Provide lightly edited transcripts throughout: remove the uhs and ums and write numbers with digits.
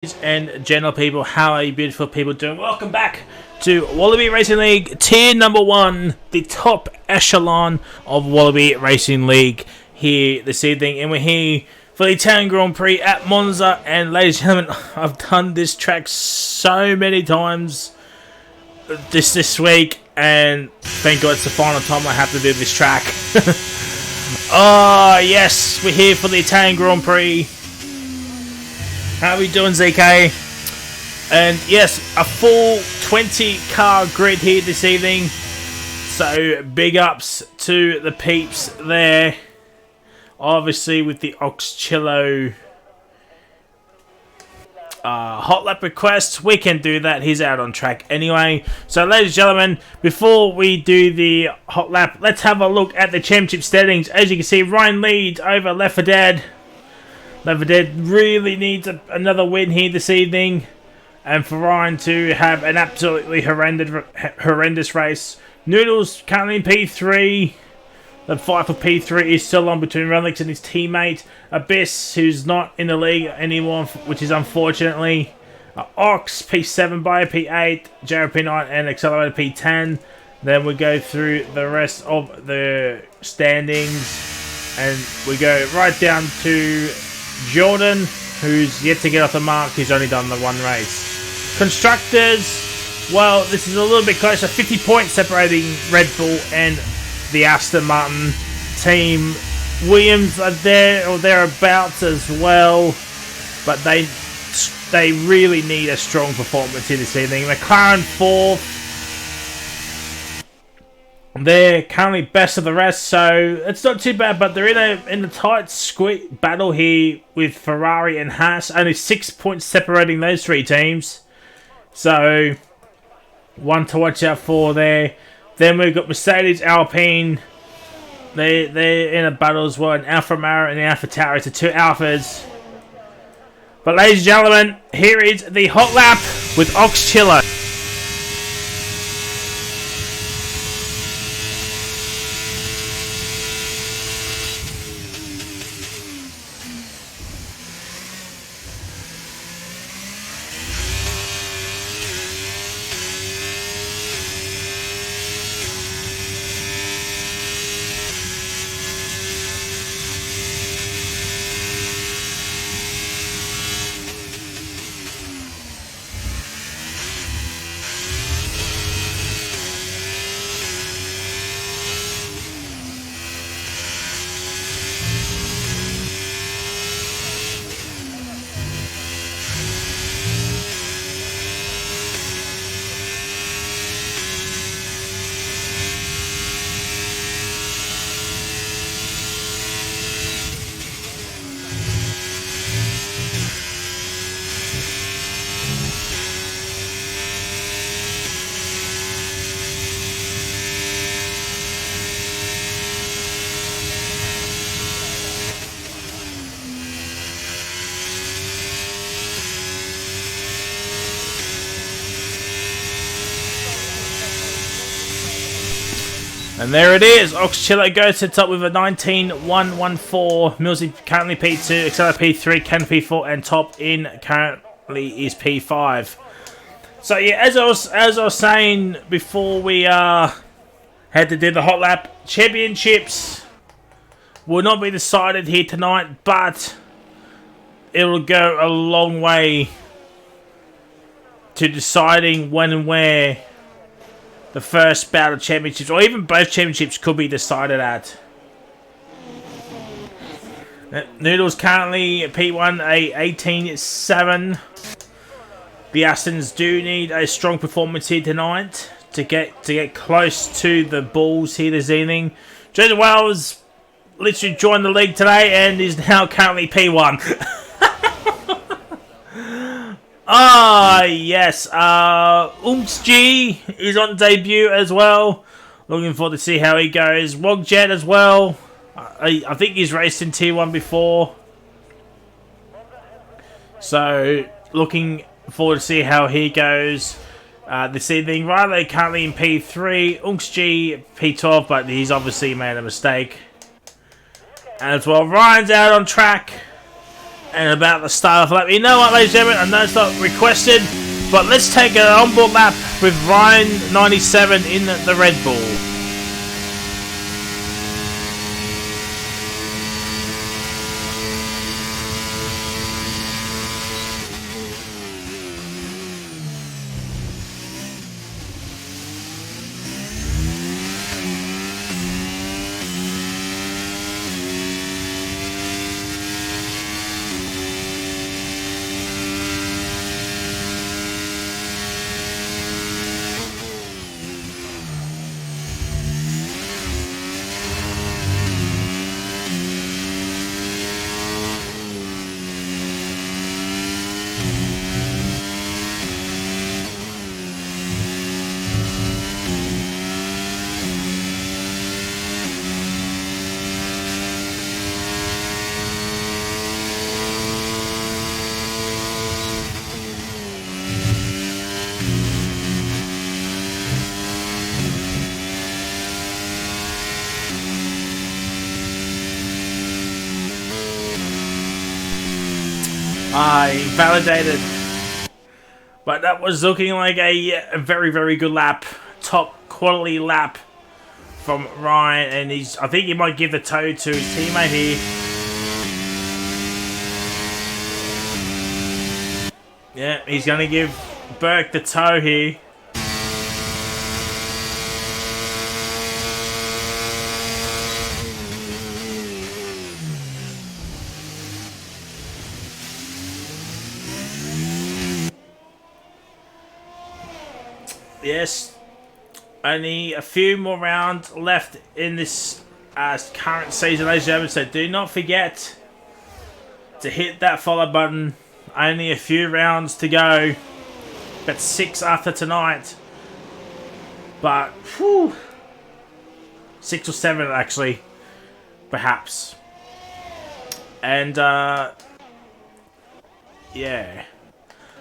And general people, how are you beautiful people doing? Welcome back to Wallaby Racing League Tier number 1, the top echelon of Wallaby Racing League here this evening, and we're here for the Italian Grand Prix at Monza. And ladies and gentlemen, I've done this track so many times this week, and thank God it's the final time I have to do this track. Oh yes, we're here for the Italian Grand Prix. How are we doing, ZK? And yes, a full 20 car grid here this evening. So big ups to the peeps there. Obviously with the Oxchillo hot lap request, we can do that. He's out on track anyway. So ladies and gentlemen, before we do the hot lap, let's have a look at the championship standings. As you can see, Ryan leads over Left 4 Dead. Left 4 Dead really needs another win here this evening, and for Ryan to have an absolutely horrendous race. Noodles currently in P3. The fight for P3 is still on between Relix and his teammate Abyss, who's not in the league anymore, which is unfortunately. Ox P7, Bio P8, Jared P9, and Accelerator P10. Then we go through the rest of the standings, and we go right down to Jordan, who's yet to get off the mark. He's only done the one race. Constructors, well, this is a little bit closer. 50 points separating Red Bull and the Aston Martin team. Williams are there or thereabouts as well, but they really need a strong performance here this evening. McLaren 4th. They're currently best of the rest, so it's not too bad, but they're in a tight squeeze battle here with Ferrari and Haas. Only 6 points separating those three teams, so one to watch out for there. Then we've got Mercedes, Alpine. They're in a battle as well, and Alfa Romeo and Alfa Tauri, so two Alphas. But ladies and gentlemen, here is the hot lap with Oxchillo. And there it is. Oxchillo goes to the top with a 19.114. Millsy currently P2, Accelerator P3, Ken P4, and top in currently is P5. So yeah, as I was saying before we had to do the hot lap, championships will not be decided here tonight, but it will go a long way to deciding when and where the first bout of championships, or even both championships, could be decided at. Noodles currently at P1, a 18.7. The Astons do need a strong performance here tonight to get close to the Bulls here this evening. Jason Wells literally joined the league today and is now currently P1. Ah, yes. G is on debut as well. Looking forward to see how he goes. Wogjet as well. I think he's raced in Tier 1 before. So, looking forward to see how he goes this evening. Riley currently in P3. G P12, but he's obviously made a mistake. As well, Ryan's out on track. And about the start of the lap. You know what, ladies and gentlemen, I know it's not requested, but let's take an onboard lap with Ryan 97 in the Red Bull. Validated. But that was looking like a very, very good lap. Top quality lap from Ryan. And I think he might give the toe to his teammate here. Yeah, he's going to give Burke the toe here. Yes, only a few more rounds left in this current season, ladies and gentlemen, so do not forget to hit that follow button. Only a few rounds to go, but 6 after tonight. But, whew, 6 or 7 actually, perhaps. And, yeah.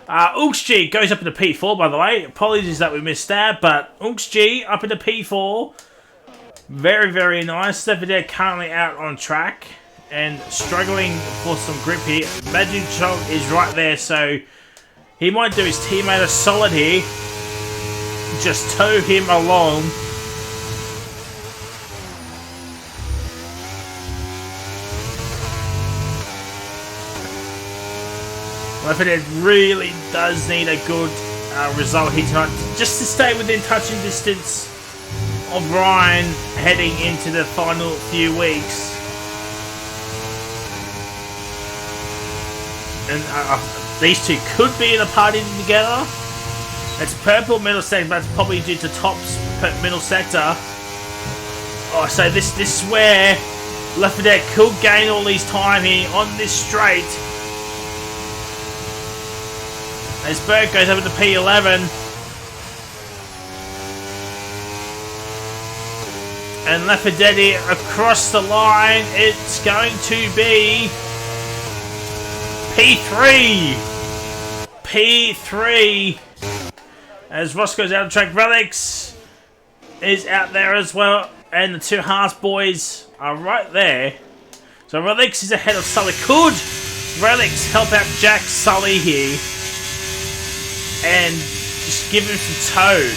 UnksG goes up into P4, by the way. Apologies that we missed that, but UnksG up into P4. Very, very nice. Stefadet currently out on track and struggling for some grip here. Magic Chog is right there, so he might do his teammate a solid here. Just tow him along. Stefadet really does need a good result here tonight, just to stay within touching distance of Ryan heading into the final few weeks. And these two could be in a party together. It's purple middle sector, but it's probably due to Top's middle sector. Oh, so this is where Stefadet could gain all these time here on this straight. As Berg goes over to P11. And Stefadet across the line. It's going to be P3. P3. As Ross goes out of track. Relics is out there as well. And the two Haas boys are right there. So Relics is ahead of Sully. Could Relics help out Jack Sully here? And just give him some tow.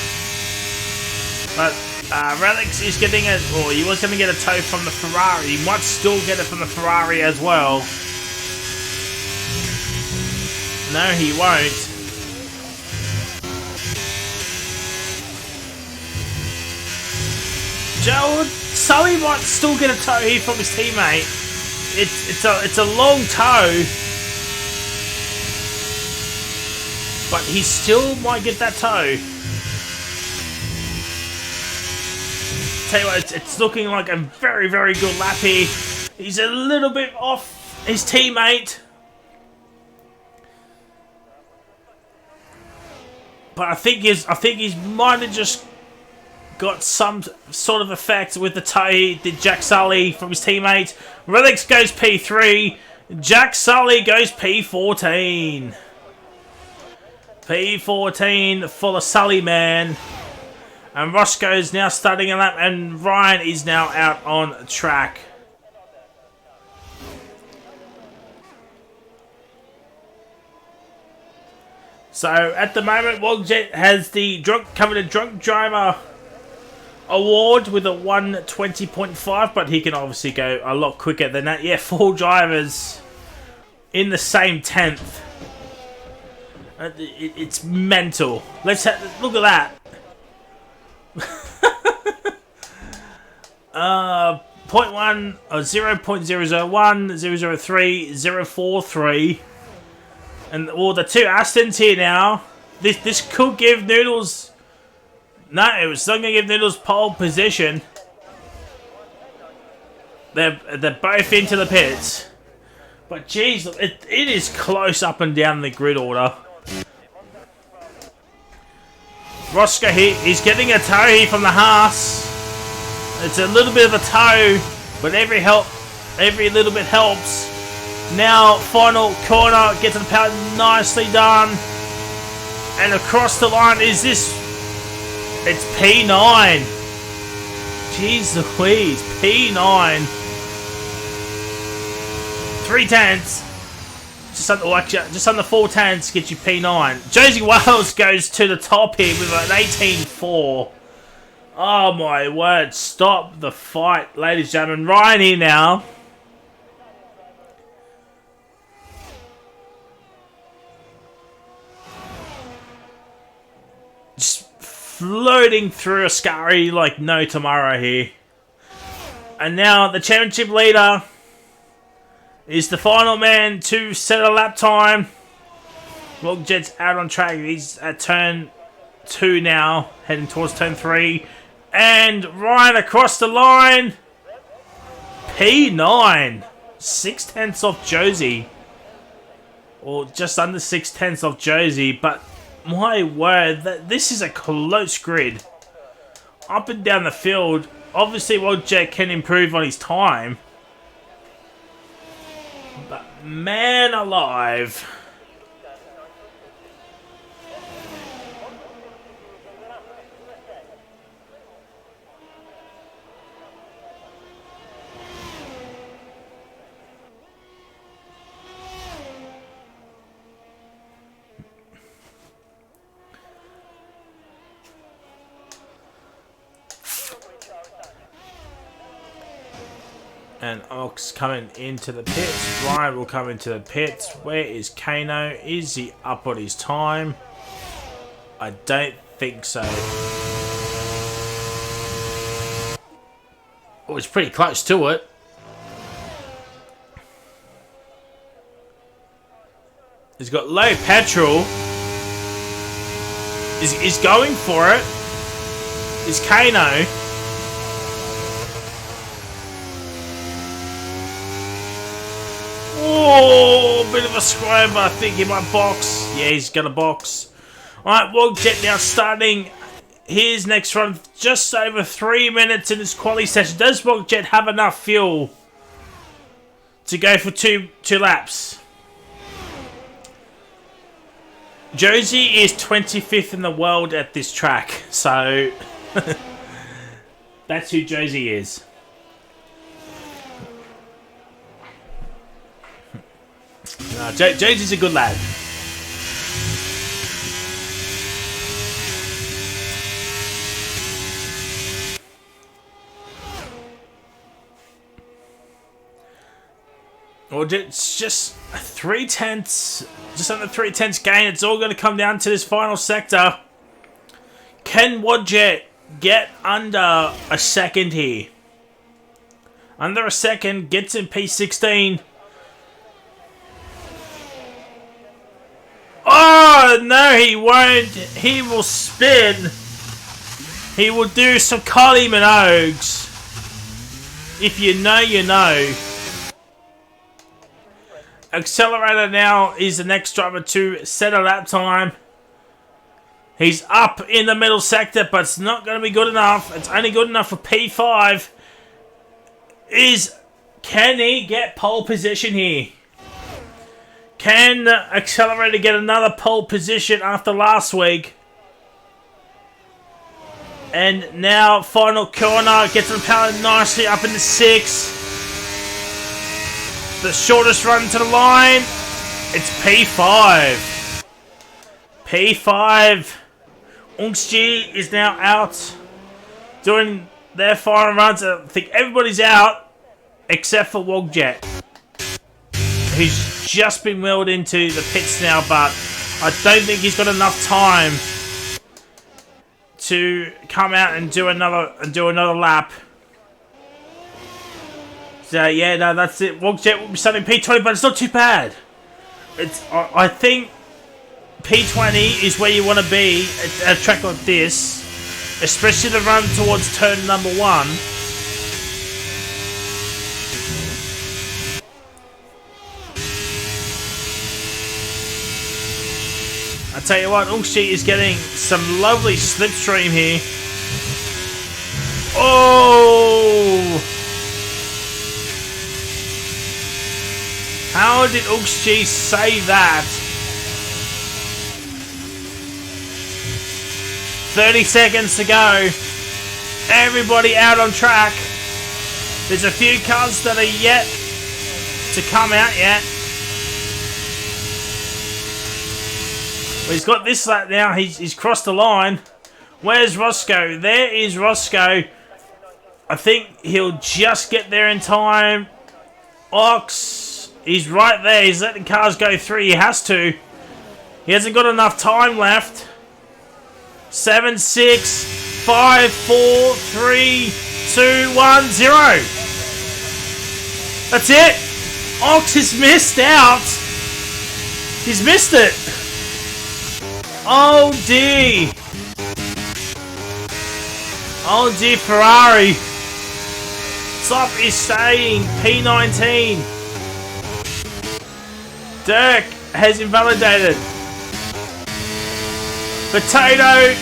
But Relics is getting it, or he was going to get a tow from the Ferrari. He might still get it from the Ferrari as well. No, he won't. Joe, Sully might still get a tow here from his teammate. It's a long tow. But he still might get that toe. Tell you what, it's looking like a very, very good lap here. He's a little bit off his teammate. But I think he's might have just got some sort of effect with the toe he did Jack Sully from his teammate. Relics goes P3. Jack Sully goes P14. P14 for the Sully man. And Roscoe's now starting a lap, and Ryan is now out on track. So at the moment, Wogjet has the drunk driver award with a 120.5, but he can obviously go a lot quicker than that. Yeah, 4 drivers in the same 10th. It's mental. Look at that. 0.1 or 0.001, 003, 043. And all the 2 Astons here now. This could give Noodles. No, it's not going to give Noodles pole position. They're both into the pits. But geez, it is close up and down the grid order. Roscoe here, he's getting a tow here from the Haas. It's a little bit of a tow, but every little bit helps. Now, final corner, gets the power, nicely done. And across the line is this. It's P9. Jeez Louise, P9. 3 tenths. Just under 4 tenths gets you P9. Josie Wales goes to the top here with an 18.4. Oh my word, stop the fight, ladies and gentlemen. Ryan here now. Just floating through Ascari like no tomorrow here. And now the championship leader is the final man to set a lap time. Wogjet's out on track. He's at turn 2 now, heading towards turn 3. And Ryan across the line. P9. 6 tenths off Josie. Or just under 6 tenths off Josie. But my word, this is a close grid. Up and down the field. Obviously, Wogjet can improve on his time. But man alive. And Ox coming into the pits. Ryan will come into the pits. Where is Kano? Is he up on his time? I don't think so. Oh, it's pretty close to it. He's got low petrol. He's going for it. Is Kano. Oh, bit of a scrum, but I think he might box. Yeah, he's got a box. Alright, Wogjet now starting his next run. Just over 3 minutes in his quali session. Does Wogjet have enough fuel to go for two laps? Josie is 25th in the world at this track. So, that's who Josie is. No, Josie's a good lad. Well, it's just 3 tenths, just under 3 tenths gain. It's all going to come down to this final sector. Can Wogjet get under a second here? Under a second, gets in P16. Oh, no, he won't. He will spin. He will do some Kylie Minogues. If you know, you know. Accelerator now is the next driver to set a lap time. He's up in the middle sector, but it's not going to be good enough. It's only good enough for P5. Can he get pole position here? Can Accelerator get another pole position after last week? And now, final corner. Gets the power nicely up into 6. The shortest run to the line. It's P5. P5. Unxji is now out. Doing their final runs. I think everybody's out. Except for Wogjet. Who's just been wheeled into the pits now. But I don't think he's got enough time to come out and do another lap. So yeah, no, that's it. Wogjet will be starting P20, but it's not too bad. I think P20 is where you want to be at a track like this, especially the run towards turn number 1. I tell you what, Unxji is getting some lovely slipstream here. Oh! How did Unxji save that? 30 seconds to go. Everybody out on track. There's a few cars that are yet to come out yet. Well, he's got this lap now. He's crossed the line. Where's Roscoe? There is Roscoe. I think he'll just get there in time. Ox, he's right there. He's letting cars go through. He has to. He hasn't got enough time left. 7, 6, 5, 4, 3, 2, 1, 0. That's it. Ox has missed out. He's missed it. Oh dear. Oh dear, Ferrari. Slop is staying P19. Dirk has invalidated. Potato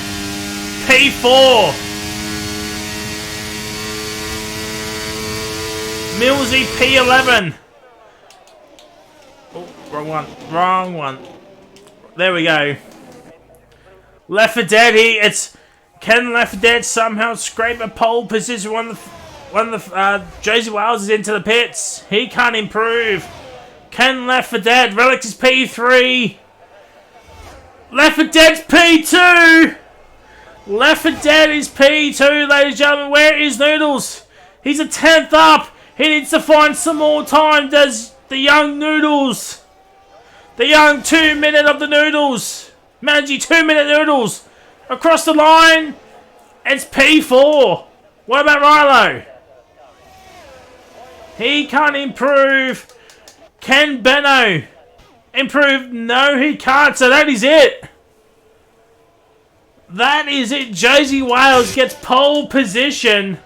P4. Millsy P11. Oh, wrong one. Wrong one. There we go. Left for Dead here. Can Left for Dead somehow scrape a pole position? One of the Josie Wales is into the pits. He can't improve. Can Left for Dead? Relics is P3. Left for Dead's P2. Left for Dead is P2, ladies and gentlemen. Where is Noodles? He's a 10th up. He needs to find some more time. Does the young Noodles? The young 2-minute of the Noodles. Mangy 2-minute Noodles. Across the line. It's P4. What about Rilo? He can't improve. Can Benno improve? No, he can't. So that is it. That is it. Josie Wales gets pole position.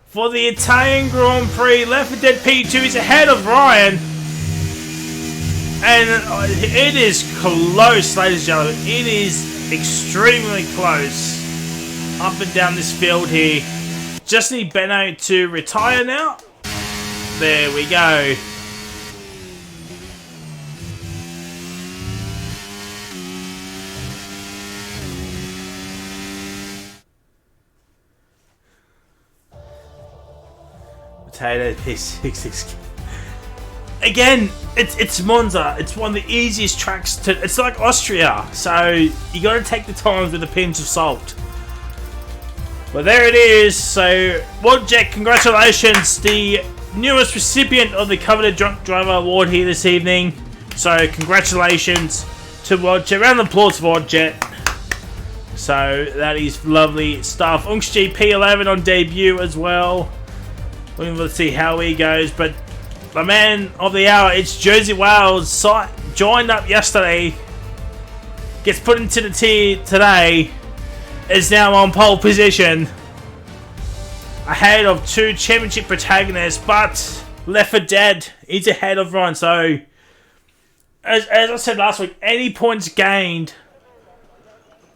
For the Italian Grand Prix, Left 4 Dead P2 is ahead of Ryan. And it is close, ladies and gentlemen. It is extremely close. Up and down this field here. Just need Benno to retire now. There we go. Potato P6. Again, it's Monza. It's one of the easiest tracks to. It's like Austria, so you got to take the times with a pinch of salt. But there it is. So, Wogjet, congratulations, the newest recipient of the coveted Drunk Driver Award here this evening. So, congratulations to Wogjet. Round of applause for Wogjet. So, that is lovely stuff. Unxji P11 on debut as well. Let's see how he goes, but the man of the hour, it's Josie Wales, joined up yesterday, gets put into the tier today, is now on pole position, ahead of 2 championship protagonists, but Left 4 Dead is ahead of Ryan. So, as I said last week, any points gained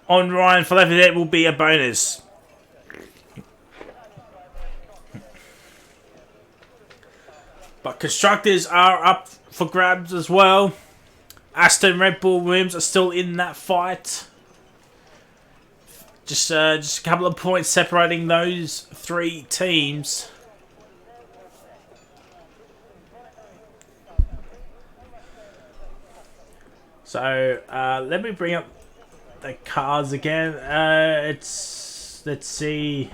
on Ryan for Left 4 Dead will be a bonus. But constructors are up for grabs as well. Aston, Red Bull, Williams are still in that fight. Just a couple of points separating those 3 teams. So let me bring up the cars again. It's, let's see,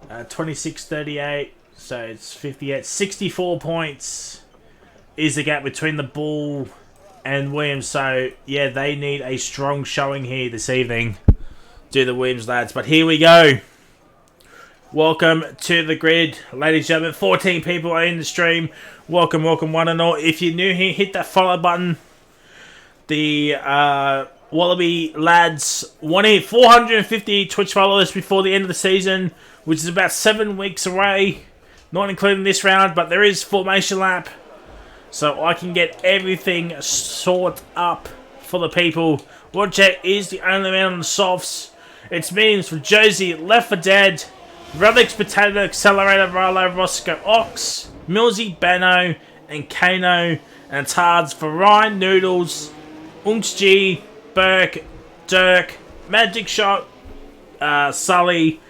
26-38. So it's 58, 64 points is the gap between the Bull and Williams. So yeah, they need a strong showing here this evening. Do the Williams lads. But here we go. Welcome to the grid, ladies and gentlemen. 14 people are in the stream. Welcome, welcome, one and all. If you're new here, hit that follow button. The Wallaby lads want to hit 450 Twitch followers before the end of the season, which is about 7 weeks away. Not including this round, but there is formation lap. So I can get everything sorted up for the people. Wojciech is the only man on the softs. It's meetings for Josie, Left for Dead, Relics, Potato, Accelerator, Rolo, Roscoe, Ox, Millsy, Bano, and Kano. And it's hards for Ryan, Noodles, Unch, Burke, Dirk, Magic Shot, Sully,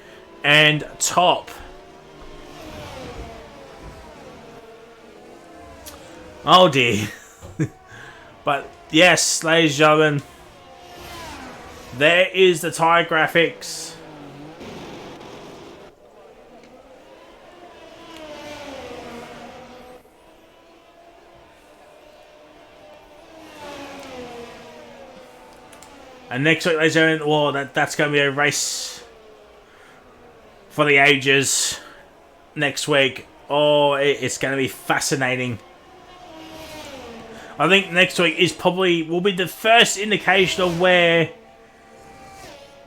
and Top. Oh dear. But yes, ladies and gentlemen, there is the tyre graphics. And next week, ladies and gentlemen, well, that's going to be a race for the ages next week. Oh, it's going to be fascinating. I think next week will be the first indication of where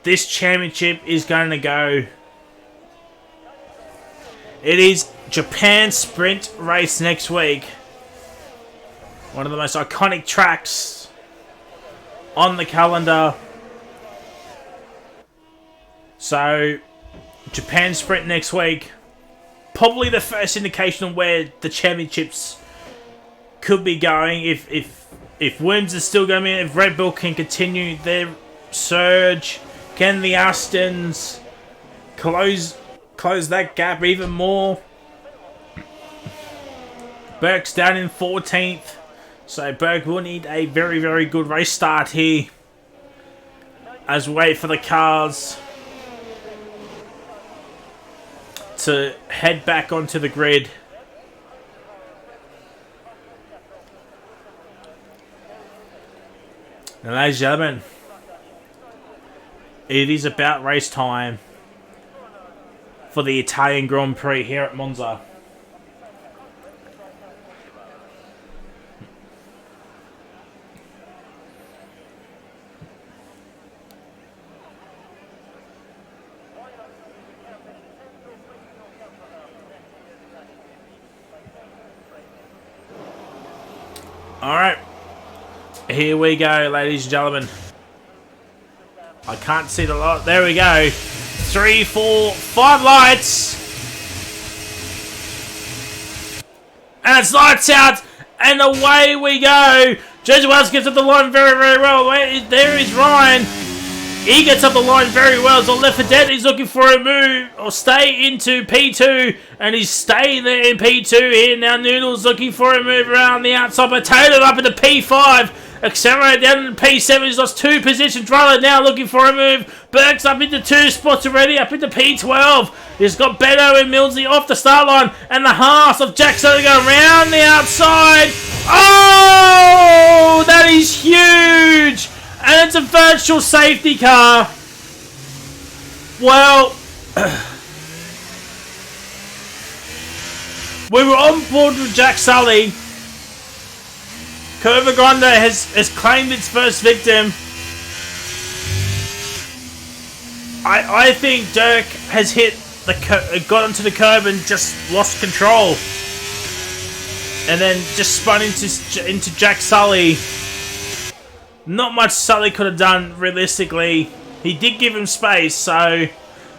this championship is going to go. It is Japan Sprint race next week. One of the most iconic tracks on the calendar. So, Japan Sprint next week. Probably the first indication of where the championships could be going. If Williams is still going to be, if Red Bull can continue their surge, can the Astons close that gap even more? Burke's down in 14th. So Burke will need a very, very good race start here as we wait for the cars to head back onto the grid. Now, ladies and gentlemen, it is about race time for the Italian Grand Prix here at Monza. Alright, here we go, ladies and gentlemen. I can't see the light. There we go. 3, 4, 5 lights. And it's lights out. And away we go. Joseph Wells gets up the line very, very well. There is Ryan. He gets up the line very well. So Left for Dead is looking for a move or stay into P2. And he's staying there in P2 here. Now Noodle's looking for a move around the outside. Potato up into P5. Accelerate down into P7. He's lost 2 positions. Ryler now looking for a move. Burke's up into 2 spots already. Up into P12. He's got Beto and Millsy off the start line. And the Haas of Jackson going around the outside. Oh! That is huge! And it's a virtual safety car. Well, we were on board with Jack Sully. Curva Grande has claimed its first victim. I think Dirk has got onto the curb and just lost control. And then just spun into Jack Sully. Not much Sully could have done, realistically. He did give him space, so...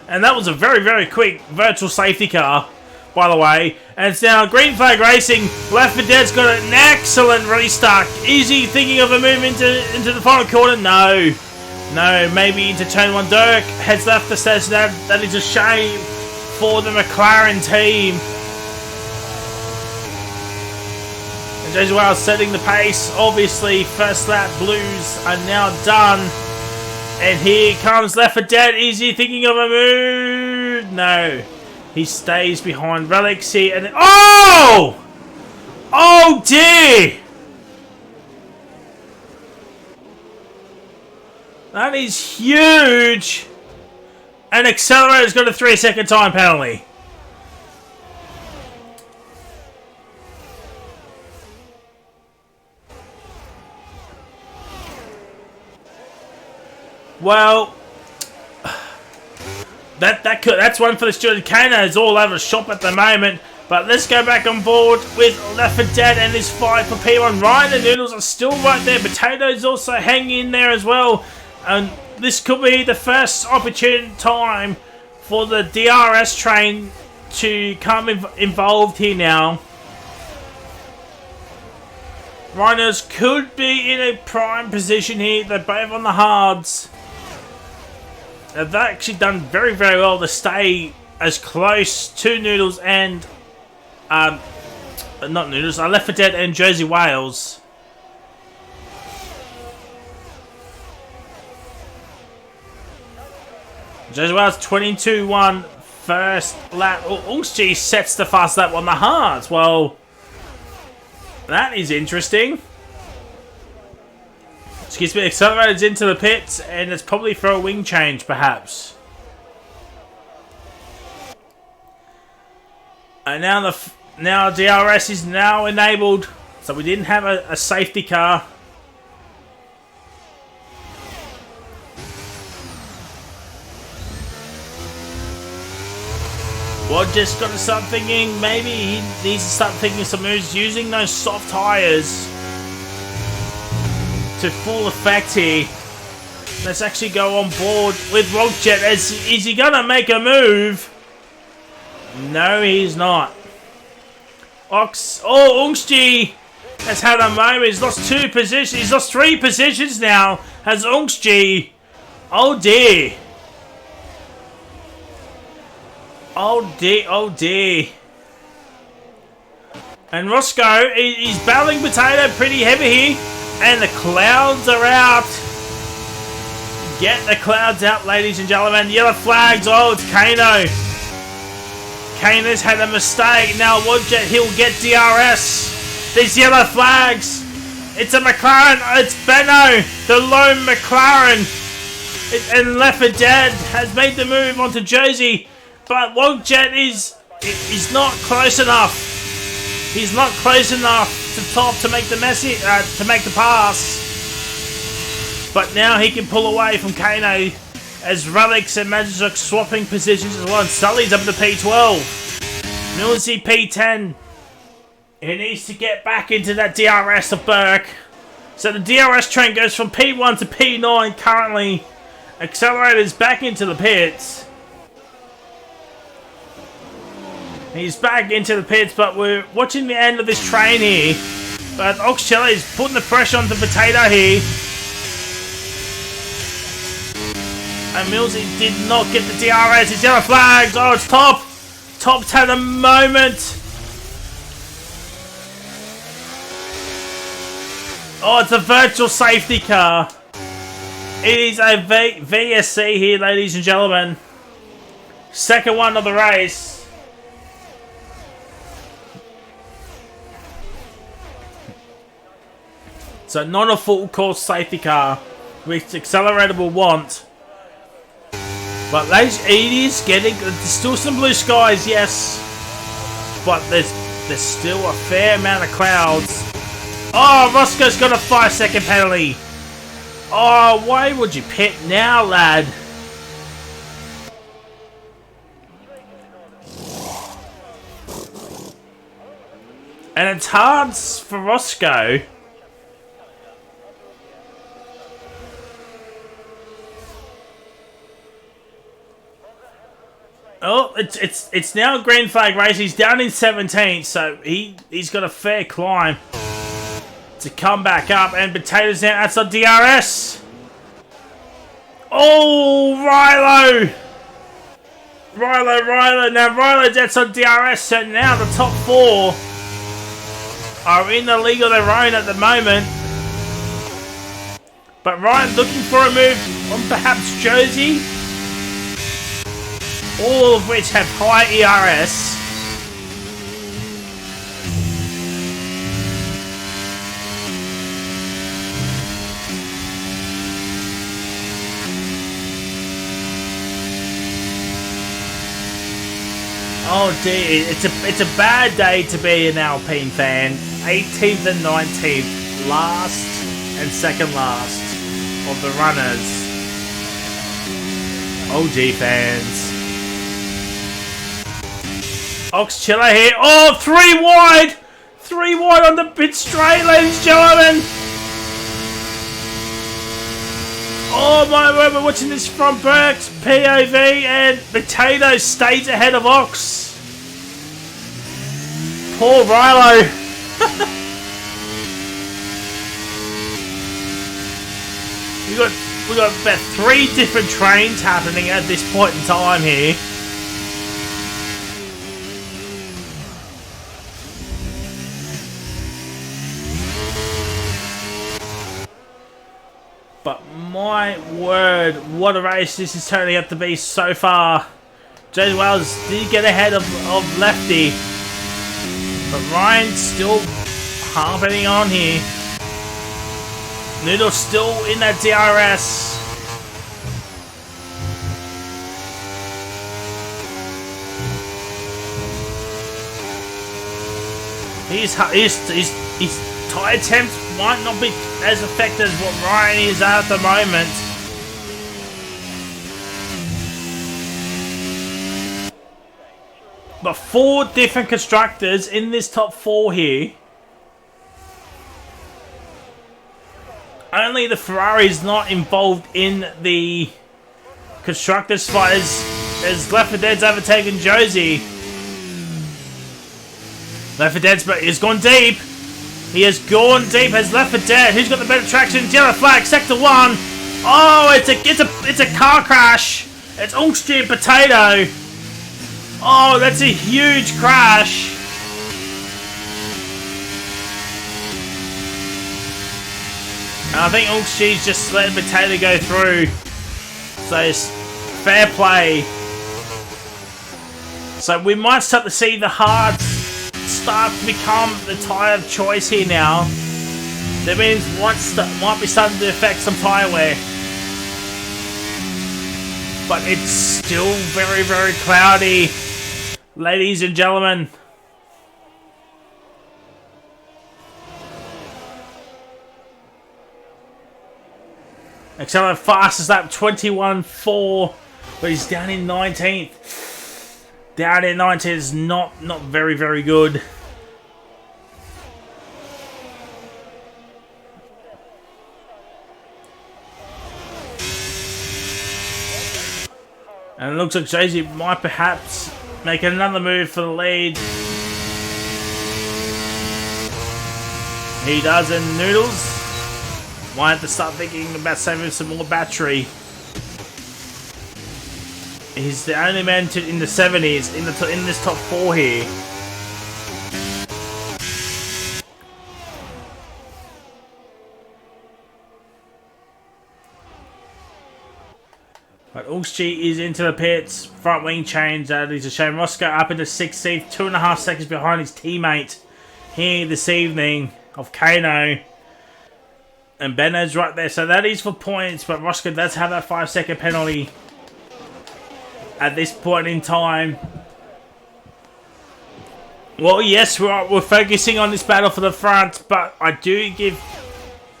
And that was a very, very quick virtual safety car, by the way. And it's now Green Flag Racing. Left for Dead's got an excellent restart. Is he thinking of a move into the final corner? No. No, maybe into turn 1. Dirk heads left the station. That is a shame for the McLaren team. And WRL setting the pace. Obviously, first lap blues are now done. And here comes Left 4 Dead. Is he thinking of a move? No. He stays behind Relics here. And then, oh! Oh dear! That is huge! And Accelerator's got a 3-second time penalty. Well, that's one for the student. Kana is all over the shop at the moment. But let's go back on board with Left 4 Dead and this fight for P1. Ryan and Noodles are still right there. Potato's also hanging in there as well. And this could be the first opportune time for the DRS train to come involved here now. Rhinos could be in a prime position here. They're both on the hards. They've actually done very, very well to stay as close to Noodles and not Noodles, Left 4 Dead and Jersey Wales. Jersey Wales 22-1 first lap. Ungstji sets the fast lap on the hards. Well, that is interesting. Excuse me, Accelerator's into the pits, and it's probably for a wing change, perhaps. And now DRS is now enabled, so we didn't have a safety car. Well, just got to start thinking, maybe he needs to start thinking some moves using those soft tyres to full effect here. Let's actually go on board with Rockjet. Is he going to make a move? No, he's not. Ungstji has had a moment. He's lost 2 positions. He's lost 3 positions now. Has Ungstji. Oh dear. Oh dear, oh dear. And Roscoe, he's battling Potato pretty heavy here. And the clouds are out. Get the clouds out, ladies and gentlemen. Yellow flags. Oh, it's Kano. Kano's had a mistake. Now Wadjet, he'll get DRS. These yellow flags. It's a McLaren. It's Benno, the lone McLaren. And Left 4 Dead has made the move onto Jersey. But Wadjet is not close enough. He's not close enough to top to make the to make the pass. But now he can pull away from Kano as Relics and Magic swapping positions as well. And Sully's up to P12. Millsy P10. He needs to get back into that DRS of Burke. So the DRS train goes from P1 to P9 currently. Accelerator's back into the pits. He's back into the pits, but we're watching the end of this train here. But Oxchella is putting the pressure on the Potato here. And Millsy did not get the DRS. It's yellow flags. Oh, it's Top. Top's had a moment. Oh, it's a virtual safety car. It is a VSC here, ladies and gentlemen. Second one of the race. So not a full course safety car, which Accelerator will want. But ladies, it is getting, there's still some blue skies, yes. But there's still a fair amount of clouds. Oh, Roscoe's got a 5-second penalty. Oh, why would you pit now, lad? And it's hard for Roscoe. Oh, it's now a green flag race. He's down in 17th, so he's got a fair climb to come back up. And Potatoes now outside DRS. Oh, Rilo. Now Rilo's outside DRS, so now the top 4 are in the league of their own at the moment. But Ryan looking for a move on perhaps Josie. All of which have high ERS. Oh dear, it's a bad day to be an Alpine fan. 18th and 19th, last and second last of the runners. OG fans. Ox Chiller here. Oh, 3 wide! 3 wide on the pit straight, ladies and gentlemen. Oh my word, we're watching this from Burke's POV, and Potato stays ahead of Ox. Poor Rilo. we got about 3 different trains happening at this point in time here. But my word, what a race this is turning out to be so far. James Wells did get ahead of Lefty. But Ryan's still harping on here. Noodle's still in that DRS. His tyre attempts might not be as effective as what Ryan is at the moment. But 4 different constructors in this top 4 here. Only the Ferrari is not involved in the constructors fight as Left 4 Dead's overtaken Josie. Left 4 Dead's has gone deep. He has gone deep as Left 4 Dead. Who's got the better traction? Yellow flag, sector 1. Oh, it's a car crash. It's Ungstri and Potato. Oh, that's a huge crash. And I think Ungstri's just letting Potato go through. So it's fair play. So we might start to see the hards start to become the tyre of choice here now. That means might be starting to affect some tyre wear. But it's still very, very cloudy, ladies and gentlemen. Accelerate fastest lap 21.4, but he's down in 19th. Down in 19th is not very, very good. And it looks like Jay-Z might perhaps make another move for the lead. He does, and Noodles might have to start thinking about saving some more battery. He's the only man in the 70s in this top 4 here. But Ulski is into the pits. Front wing change. That is a shame. Roscoe up into 16th. 2.5 seconds behind his teammate here this evening of Kano. And Benno's right there. So that is for points. But Roscoe does have that 5-second penalty at this point in time. Well, yes, we're focusing on this battle for the front. But I do give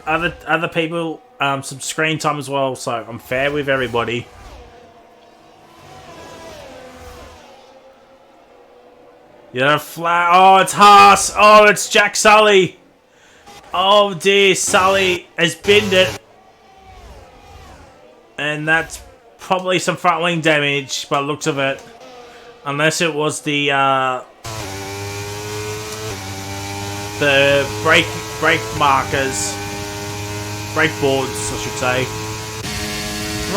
other people some screen time as well. So I'm fair with everybody. Yeah, flat. Oh, it's Haas. Oh, it's Jack Sully. Oh dear, Sully has binned it. And that's probably some front wing damage by the looks of it. Unless it was the brake markers. Brake boards, I should say.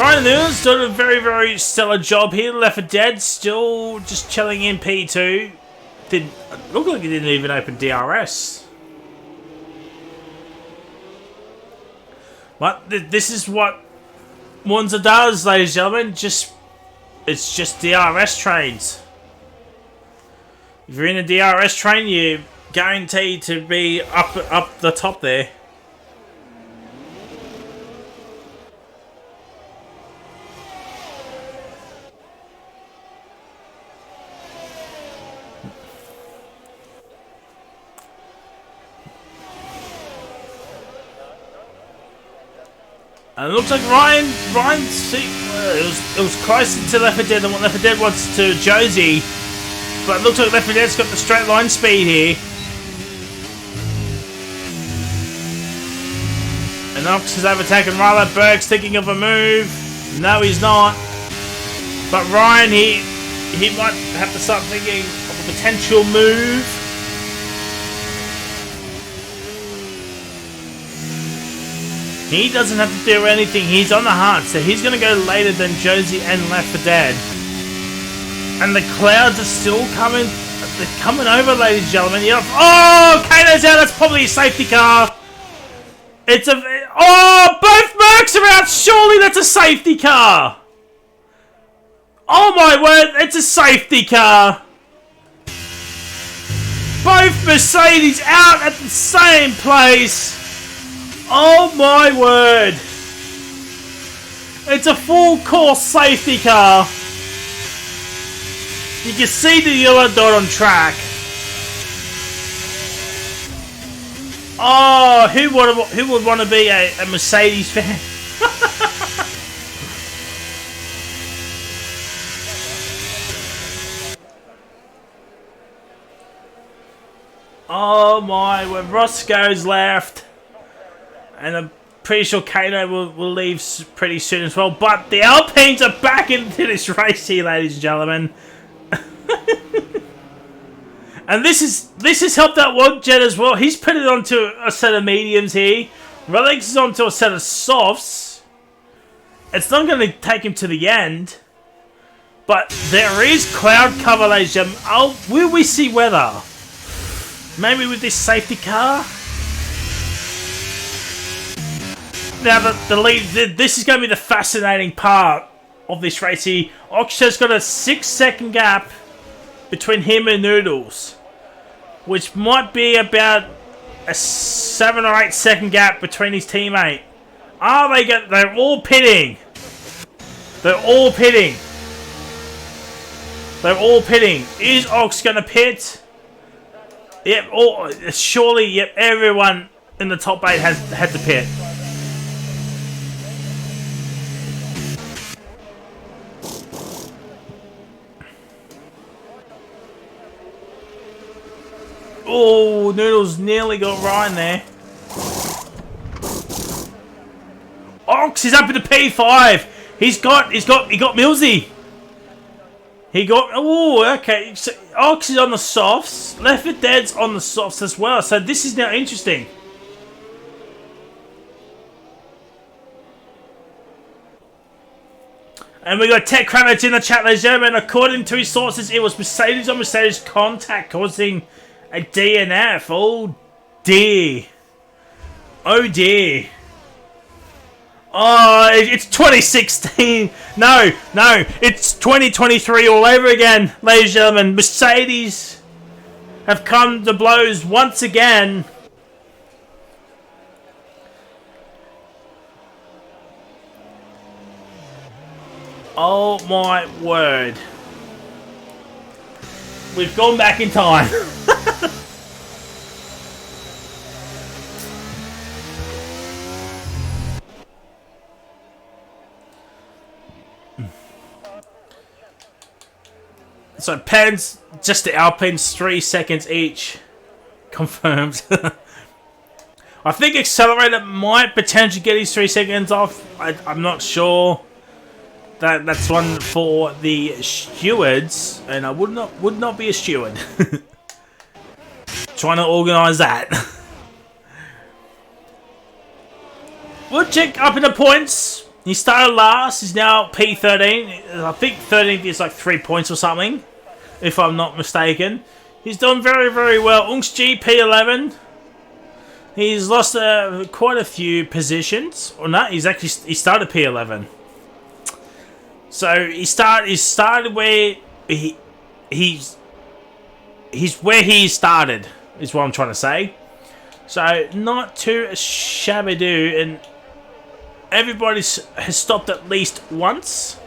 Ryan Lewis done a very, very stellar job here. Left 4 Dead still just chilling in P2. Didn't look like he didn't even open DRS. But this is what Monza does, ladies and gentlemen. It's just DRS trains. If you're in a DRS train, you're guaranteed to be up the top there. And it looks like Ryan, it was closer to Left 4 Dead than what Left 4 Dead wants to Josie. But it looks like Left 4 Dead's got the straight line speed here. And Ox is overtaken Ryla. Berg's thinking of a move. No, he's not. But Ryan, he might have to start thinking of a potential move. He doesn't have to do anything. He's on the hunt, so he's going to go later than Josie and Left 4 Dead. And the clouds are still coming. They're coming over, ladies and gentlemen. Yep. Oh, Kano's out. That's probably a safety car. It's a... Oh, both Mercs are out. Surely that's a safety car. Oh, my word. It's a safety car. Both Mercedes out at the same place. Oh my word! It's a full course safety car. You can see the yellow dot on track. Oh, who would want to be a Mercedes fan? Oh my word! Ross goes left. And I'm pretty sure Kano will leave pretty soon as well. But the Alpines are back into this race here, ladies and gentlemen. And this has helped out Wogjet as well. He's put it onto a set of mediums here. Relics is onto a set of softs. It's not going to take him to the end. But there is cloud cover, ladies and gentlemen. Will we see weather? Maybe with this safety car? Now, the lead, this is going to be the fascinating part of this race here. Oxshaw's got a 6-second gap between him and Noodles, which might be about a 7 or 8 second gap between his teammate. They're all pitting. They're all pitting. They're all pitting. Is Ox going to pit? Yep, surely, yep, everyone in the top 8 has had to pit. Oh, Noodles nearly got Ryan there. Ox is up in the P5. He got Millsy. He got... Oh, okay. So Ox is on the softs. Left 4 Dead's on the softs as well. So this is now interesting. And we got Tech Kravitz in the chat, ladies and gentlemen. According to his sources, it was Mercedes on Mercedes contact causing a DNF. Oh dear. Oh dear. Oh, it's 2016. No, it's 2023 all over again, ladies and gentlemen. Mercedes have come to blows once again. Oh my word. We've gone back in time. So Pens, just the Alpines, 3 seconds each. Confirmed. I think Accelerator might potentially get his 3 seconds off. I'm not sure. That's one for the stewards, and I would not be a steward. Trying to organise that. Woodchick up in the points. He started last. He's now P13. I think 13th is like 3 points or something, if I'm not mistaken. He's done very, very well. Unks G P11. He's lost quite a few positions. Or not, he started P11. So he started where he's where he started, is what I'm trying to say. So not too shabby do, and everybody has stopped at least once.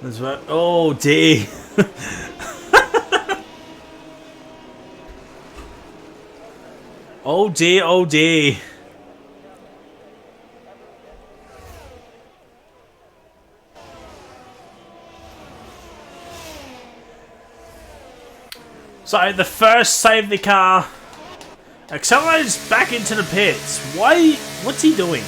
That's right. Oh dear. Oh dear, oh dear. So the first safety car accelerates back into the pits. Why? What's he doing?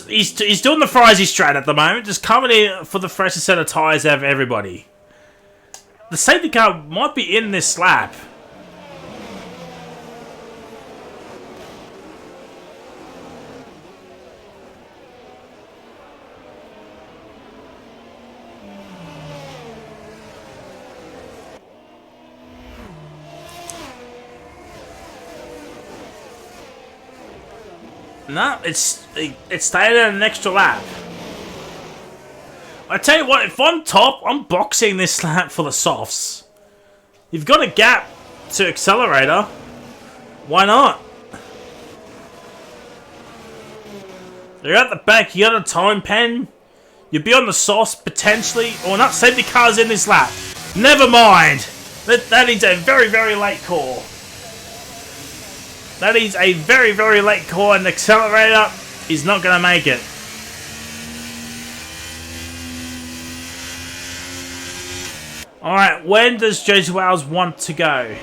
He's doing the Frizy strat at the moment, just coming in for the freshest set of tyres out of everybody. The safety car might be in this lap. No, it stayed at an extra lap. I tell you what, if I'm top, I'm boxing this lap for the softs. You've got a gap to accelerator. Why not? You're at the back, you got a time pen. You'll be on the softs potentially, or not. Safety cars in this lap. Never mind. That is a very, very late call. That is a very, very late call, and the accelerator is not going to make it. Alright, when does Josie Wales want to go?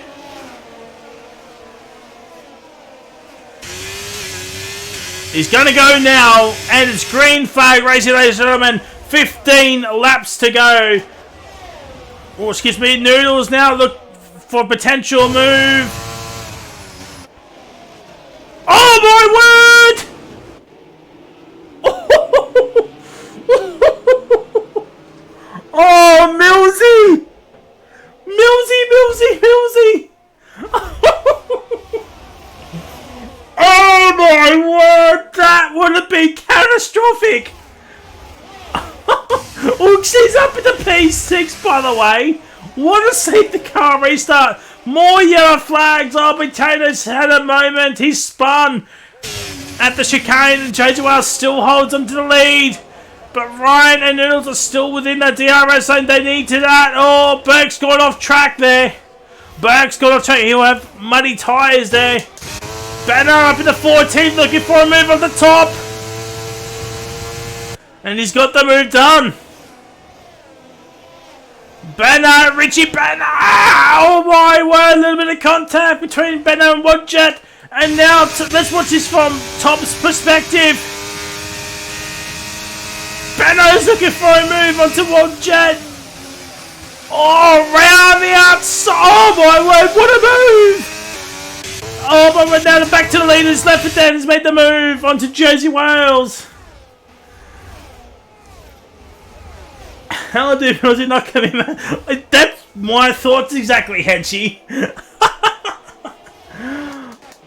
He's going to go now, and it's green flag racing, ladies and gentlemen. 15 laps to go. Oh, excuse me, Noodles now look for potential move. Oh my word! Oh, Millsy! Millsy! Oh my word! That would have been catastrophic! Oogsy's up in the P6, by the way. Want to see the car restart. More yellow flags. Oh, Potatoes had a moment. He spun at the chicane, and Josie Wales still holds him to the lead. But Ryan and Noodles are still within the DRS zone. They need to that. Oh, Burke's gone off track there. Burke's gone off track. He'll have muddy tyres there. Banner up in the 14th, looking for a move on the top. And he's got the move done. Banner, Richie Banner! Oh my word, a little bit of contact between Banner and Wadjet. And now, let's watch this from Top's perspective. Banner's looking for a move onto Wadjet. Oh, round the outside. Oh my word, what a move! Oh, but we're now back to the leaders. Left for Dead has made the move onto Josie Wales. How did was it not coming back? That's my thoughts exactly, Henchy.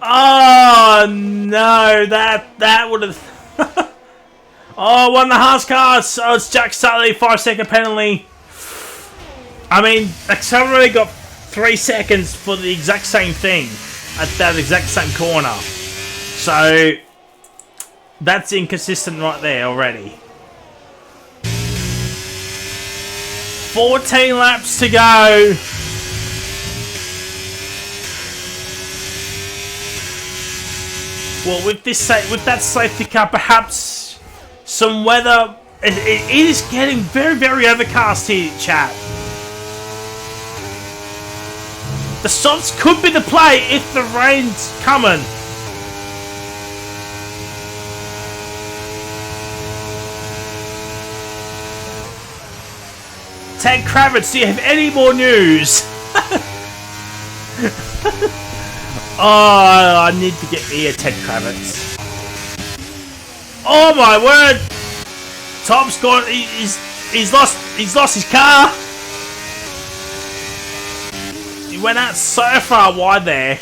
Oh no, that would have. Oh, one and a half cars. Oh, it's Jack Sully, 5-second penalty. I mean, Accelerator got 3 seconds for the exact same thing at that exact same corner. So that's inconsistent right there already. 14 laps to go. Well, with that safety car, perhaps some weather. It is getting very, very overcast here, chat. The softs could be the play if the rain's coming. Ted Kravitz, do you have any more news? Oh, I need to get me a Ted Kravitz. Oh my word! Tom's gone. He's lost his car. He went out so far wide there.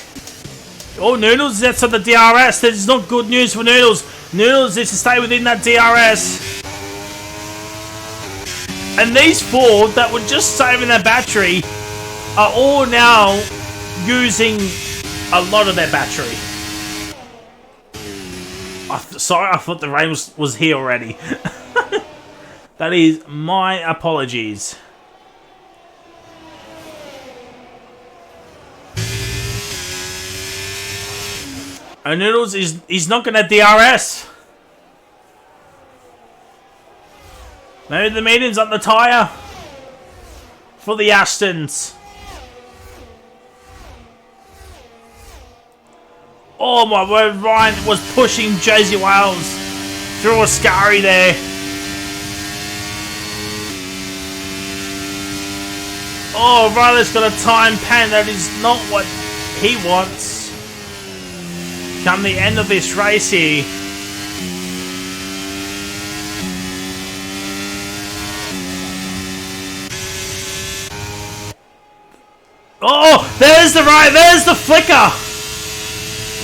Oh, Noodles is outside the DRS. This is not good news for Noodles. Noodles needs to stay within that DRS. And these four that were just saving their battery are all now using a lot of their battery. Sorry, I thought the rain was here already. That is my apologies. And Noodles he's not gonna DRS. Maybe the medium's on the tyre for the Astons. Oh my word, Ryan was pushing Josie Wales through a scurry there. Oh, Riley's got a time pan that is not what he wants. Come the end of this race here. Oh, there's the rain, there's the flicker.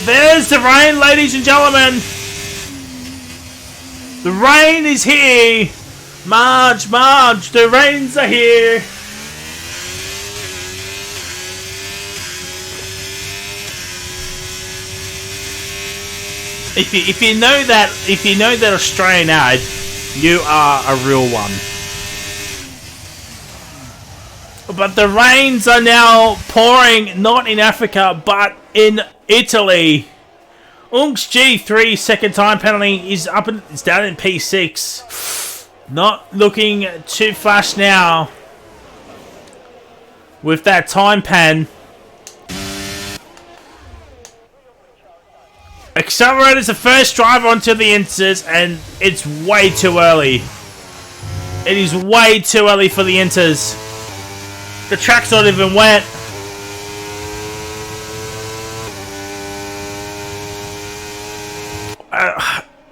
There's the rain, ladies and gentlemen. The rain is here. Marge, the rains are here. If you know that Australian ad, you are a real one. But the rains are now pouring, not in Africa, but in Italy. Unks G3 second time penalty is up and it's down in P6. Not looking too flash now with that time pan. Accelerator's the first driver onto the Inters, and it's way too early. It is way too early for the Inters. The track's not even wet.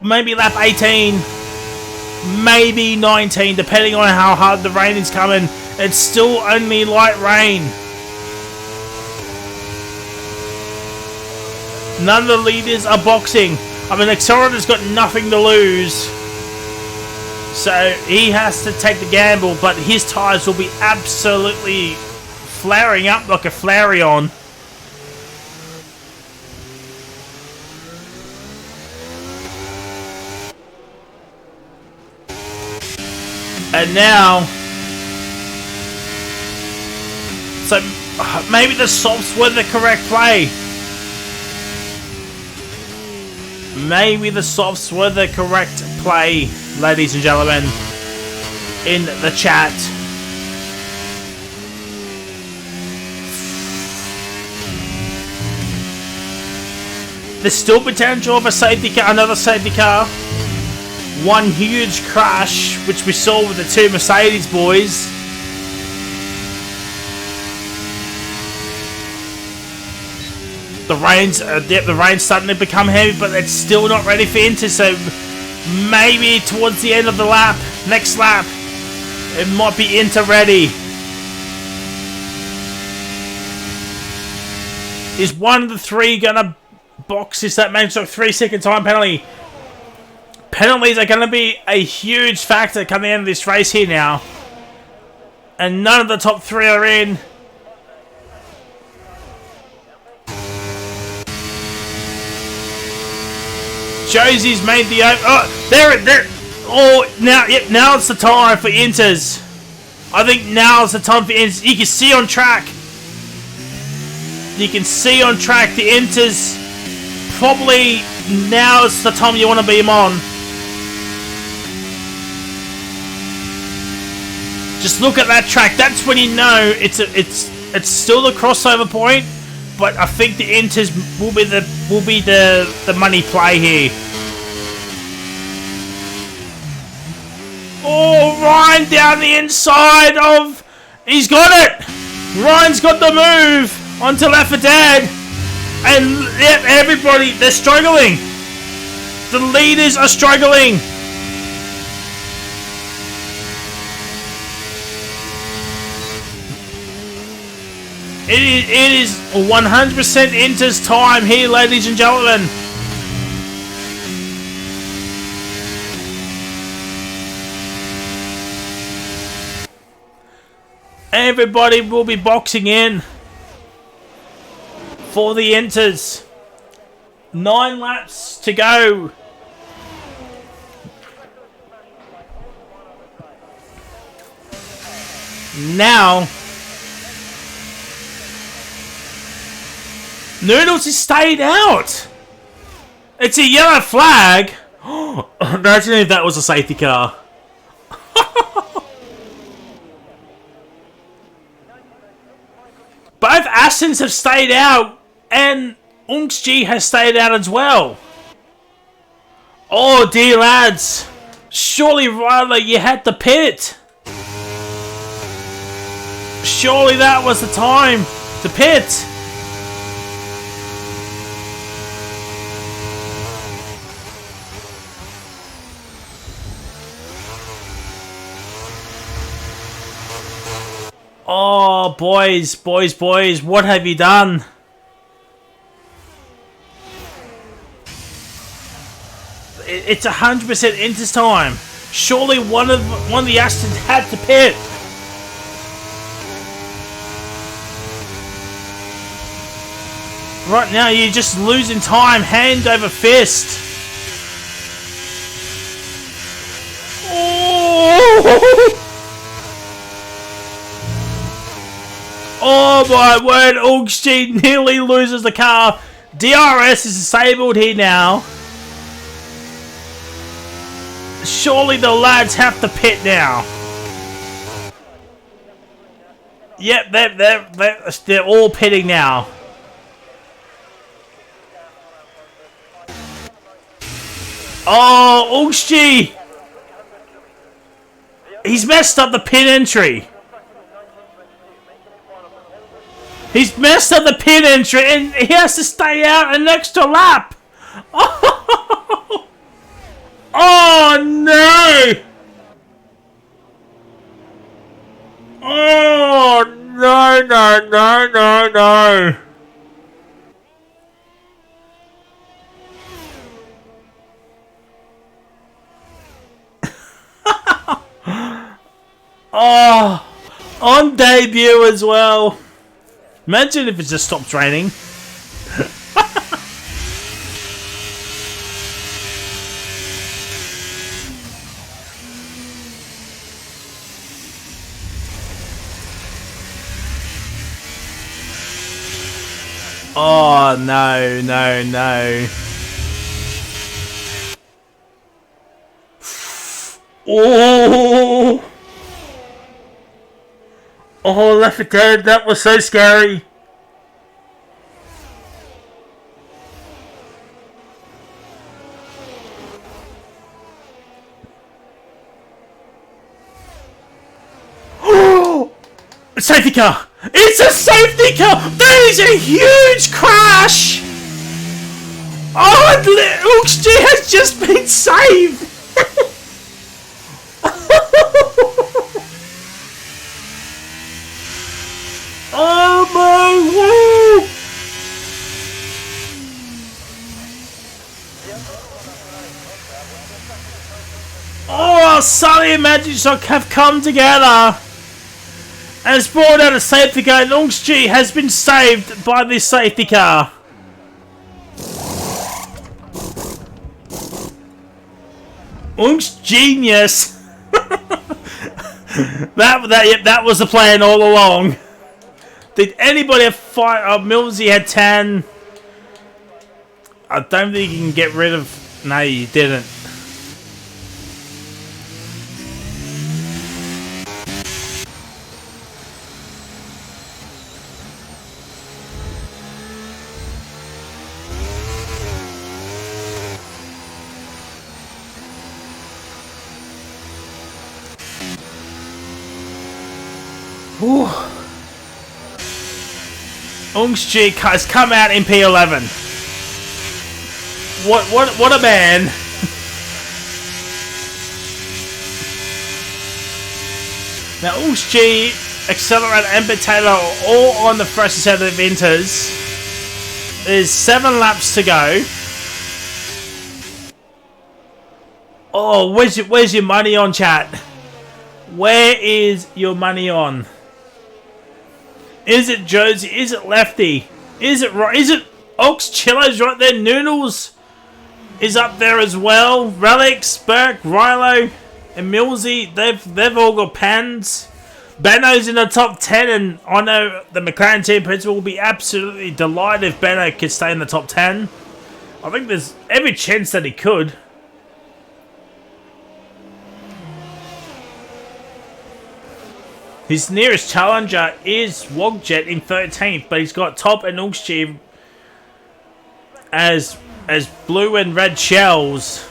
Maybe lap 18, maybe 19, depending on how hard the rain is coming. It's still only light rain. None of the leaders are boxing. I mean, Accelerator's got nothing to lose. So he has to take the gamble, but his tyres will be absolutely flaring up like a Flareon. And now, so maybe the softs were the correct play. Maybe the softs were the correct play, ladies and gentlemen, in the chat. There's still potential of a safety car, another safety car. One huge crash, which we saw with the two Mercedes boys. The rain's starting to become heavy, but it's still not ready for Inter. So maybe towards the end of the lap, next lap, it might be Inter ready. Is one of the three gonna box? Is that makes a 3-second time penalty? Penalties are going to be a huge factor coming into this race here now. And none of the top three are in. Josie's made the... Oh, there. Oh, now it's the time for Inters. I think now is the time for Inters. You can see on track. You can see on track the Inters. Probably now is the time you want to beat them on. Just look at that track. That's when you know it's still the crossover point, but I think the Inters will be the money play here. Oh, Ryan down the inside of... He's got it! Ryan's got the move onto Left for Dead. And yep, everybody, they're struggling. The leaders are struggling. It is 100% Inter's time here, ladies and gentlemen. Everybody will be boxing in for the Inters. 9 laps to go. Now, Noodles has stayed out. It's a yellow flag. Imagine if that was a safety car. Both Astons have stayed out, and Unxg has stayed out as well. Oh dear lads. Surely, Ryder, you had to pit. Surely that was the time to pit. Oh, boys, what have you done? It's 100% Inter's time. Surely one of the Astons had to pit. Right now, you're just losing time, hand over fist. Oh! Oh my word, Unxg nearly loses the car. DRS is disabled here now. Surely the lads have to pit now. Yep, they're all pitting now. Oh, Unxg! He's messed up the pit entry. He's messed up the pit entry and he has to stay out an extra lap. Oh, oh no! Oh no. Oh, on debut as well. Imagine if it just stopped raining. Oh, no. Oh! Oh, left it dead. That was so scary. Safety car! It's a safety car! That is a huge crash! Oh, Unxg has just been saved! Oh my word! Oh, Sully and Magic Shock have come together and has brought out a safety car, and Unxg has been saved by this safety car. Unx genius. that was the plan all along. Did anybody have 5? Millsy had 10. I don't think you can get rid of. No, you didn't. Ooh. Ungstji has come out in P11. What a man. Now Ungstji, Accelerator and Potato are all on the first set of enters. There's 7 laps to go. Oh, where's your money on, chat? Where is your money on? Is it Josie? Is it Lefty? Is it Ox Chillo's right there? Noodles is up there as well. Relics, Burke, Rilo, and Millsy, they've all got pans. Benno's in the top 10, and I know the McLaren team principal will be absolutely delighted if Benno could stay in the top 10. I think there's every chance that he could. His nearest challenger is Wogjet in 13th, but he's got Top and Ungstji as blue and red shells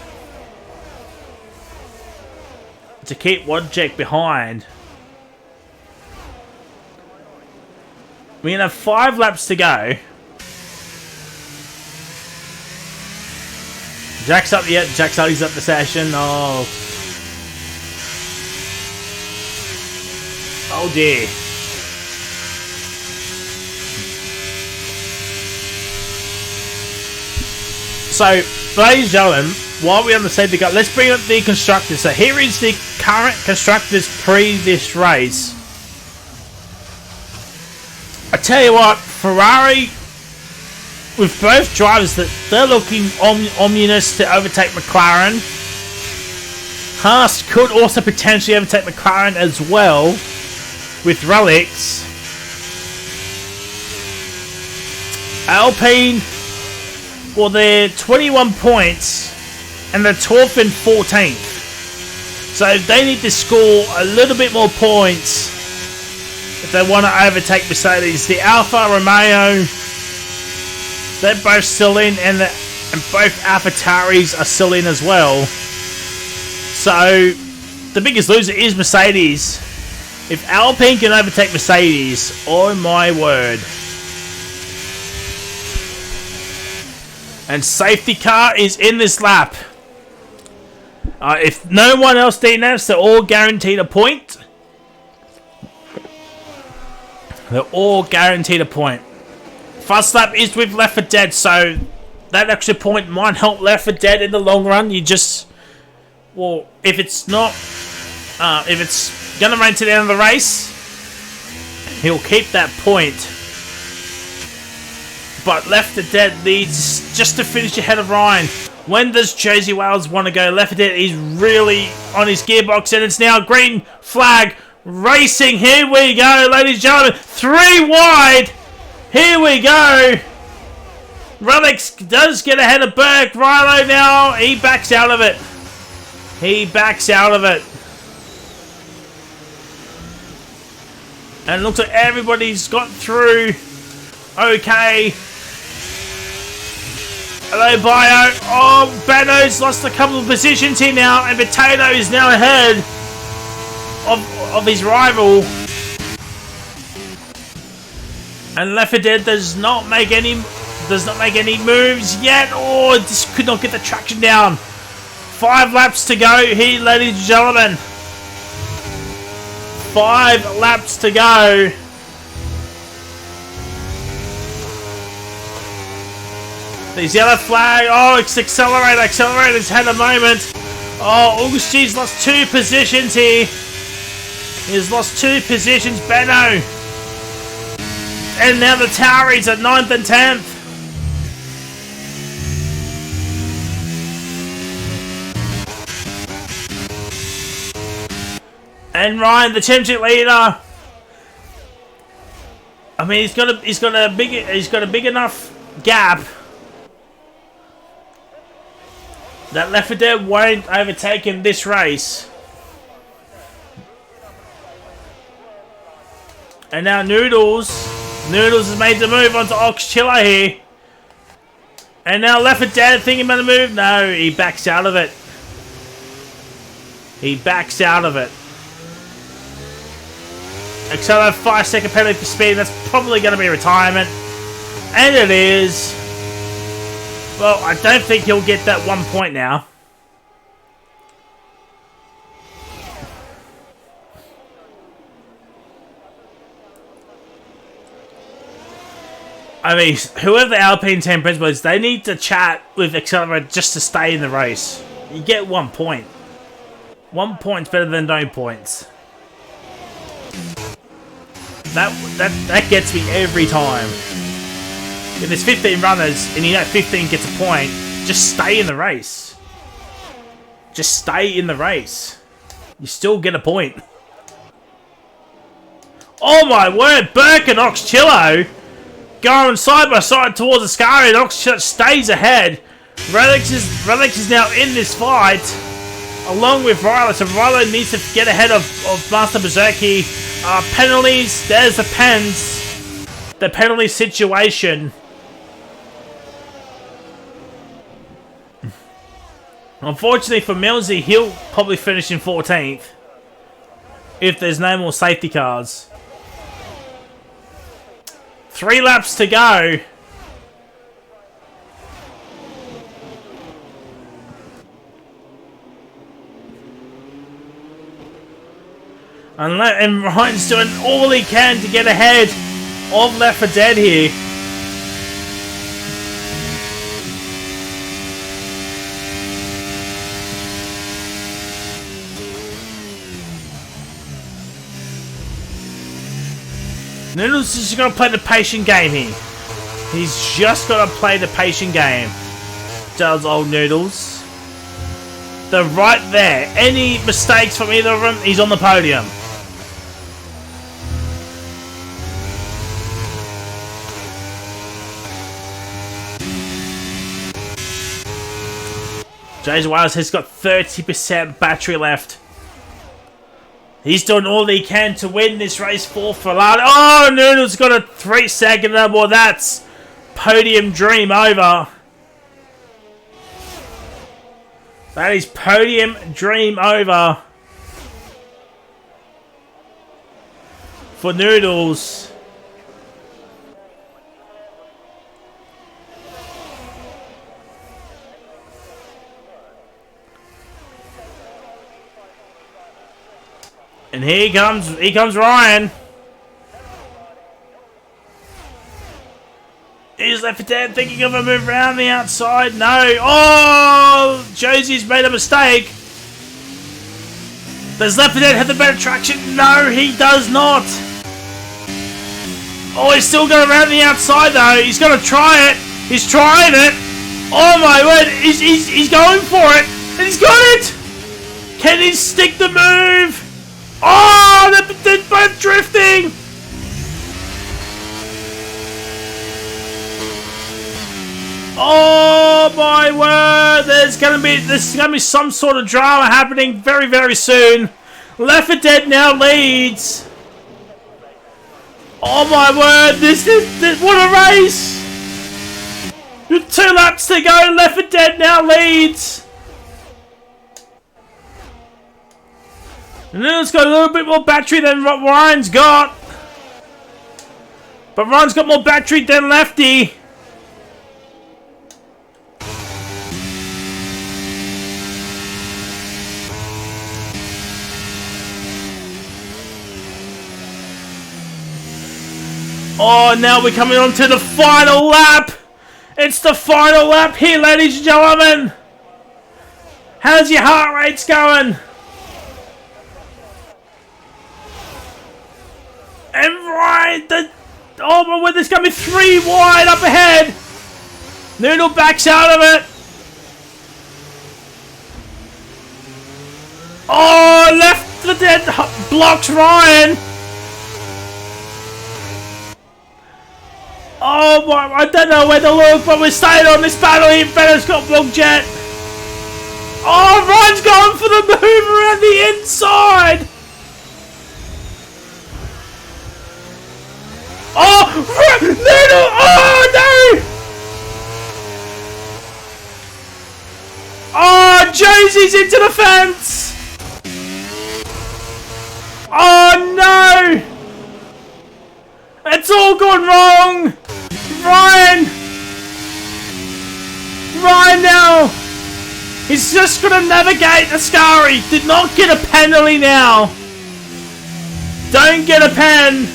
to keep Wogjet behind. We're going to have 5 laps to go. Jack's up yet. Jack's up the session. Oh dear. So, ladies and gentlemen, while we're on the safety car, let's bring up the constructors. So here is the current constructors pre this race. I tell you what, Ferrari, with both drivers, that they're looking ominous to overtake McLaren. Haas could also potentially overtake McLaren as well with relics. Alpine, well, they're 21 points and they're 12th and 14th. So they need to score a little bit more points if they want to overtake Mercedes. The Alfa Romeo, they're both still in, and both AlphaTauris are still in as well. So the biggest loser is Mercedes. If Alpine can overtake Mercedes, oh my word. And safety car is in this lap. If no one else DNFs, they're all guaranteed a point. They're all guaranteed a point. First lap is with Left 4 Dead, so that extra point might help Left 4 Dead in the long run. You just, well, if it's not, if it's gonna rain to the end of the race, he'll keep that point. But Left 4 Dead needs just to finish ahead of Ryan. When does Josie Wales want to go? Left 4 Dead is really on his gearbox, and it's now green flag racing. Here we go, ladies and gentlemen. 3 wide. Here we go. Relics does get ahead of Burke. Rilo now, he backs out of it. He backs out of it. And it looks like everybody's got through okay. Hello, Bio. Oh, Benno's lost a couple of positions here now, and Potato is now ahead of his rival. And Left 4 Dead does not make any moves yet. Oh, this could not get the traction down. 5 laps to go here, ladies and gentlemen. 5 laps to go. There's yellow flag. Oh, it's Accelerator. Accelerator's had a moment. Oh, Ungstji's lost 2 positions here. He's lost 2 positions. Benno. And now the Tauris at 9th and 10th. And Ryan, the championship leader. I mean, he's got a big enough gap that Left 4 Dead won't overtake him this race. And now Noodles has made the move onto Oxchilla here. And now Left 4 Dead thinking about the move. No, he backs out of it. He backs out of it. Accelerator 5-second penalty for speed. That's probably going to be retirement. And it is. Well, I don't think he'll get that 1 point now. I mean, whoever the Alpine team principal is, they need to chat with Accelerator just to stay in the race. You get 1 point. 1 point's better than no points. That gets me every time. If there's 15 runners and you know 15 gets a point, just stay in the race. Just stay in the race. You still get a point. Oh my word, Burke and Oxchillo going side by side towards Ascari, and Oxchillo stays ahead. Relic is now in this fight, along with Rylo. So Rylo needs to get ahead of Master Berserky. Penalties, there's the pens. The penalty situation. Unfortunately for Millsy, he'll probably finish in 14th. If there's no more safety cars. 3 laps to go. And Ryan's doing all he can to get ahead of Left 4 Dead here. Noodles is just going to play the patient game here. He's just got to play the patient game. Does old Noodles. They're right there. Any mistakes from either of them, he's on the podium. Jason Wiles has got 30% battery left. He's doing all he can to win this race for Ferrari. Oh, Noodle's got a 3-second. Well, that's podium dream over. That is podium dream over for Noodles. And here comes Ryan. Is Left 4 Dead thinking of a move around the outside? No. Oh, Josie's made a mistake. Does Left 4 Dead have the better traction? No, he does not. Oh, he's still going around the outside though. He's going to try it. He's trying it. Oh my word, he's going for it. And he's got it. Can he stick the move? Oh, they're both drifting! Oh my word! There's gonna be some sort of drama happening very, very soon. Left 4 Dead now leads. Oh my word! This what a race! With 2 laps to go, Left 4 Dead now leads. And then it's got a little bit more battery than what Ryan's got. But Ryan's got more battery than Lefty. Oh, now we're coming on to the final lap. It's the final lap here, ladies and gentlemen. How's your heart rates going? And Ryan, oh my word, there's going to be 3 wide up ahead. Noodle backs out of it. Oh, Left 4 Dead blocks Ryan. Oh my, I don't know where to look, but we're staying on this battle here. Bennett's got blocked Jet. Oh, Ryan's going for the move around the inside. Oh, Noodle! Oh, no! Oh, Josie's into the fence! Oh, no! It's all gone wrong! Ryan He's just going to navigate Ascari. Did not get a penalty now. Don't get a pen.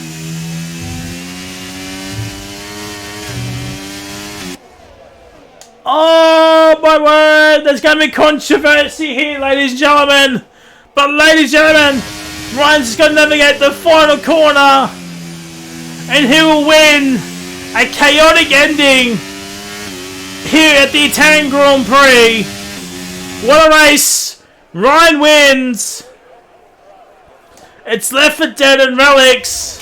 Oh my word. There's going to be controversy here, ladies and gentlemen. But ladies and gentlemen, Ryan's just going to navigate the final corner. And he will win a chaotic ending here at the Italian Grand Prix. What a race! Ryan wins. It's Left 4 Dead and Relics.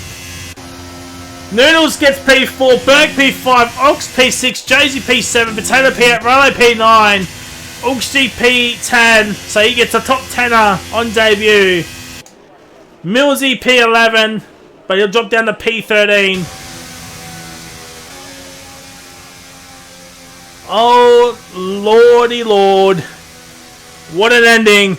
Noodles gets P4, Berg P5, Ox P6, Jay-Z P7, Potato P8, Raleigh P9, Uxty P10. So he gets a top 10er on debut. Millsy P11, but he'll drop down to P13. Oh, lordy lord. What an ending.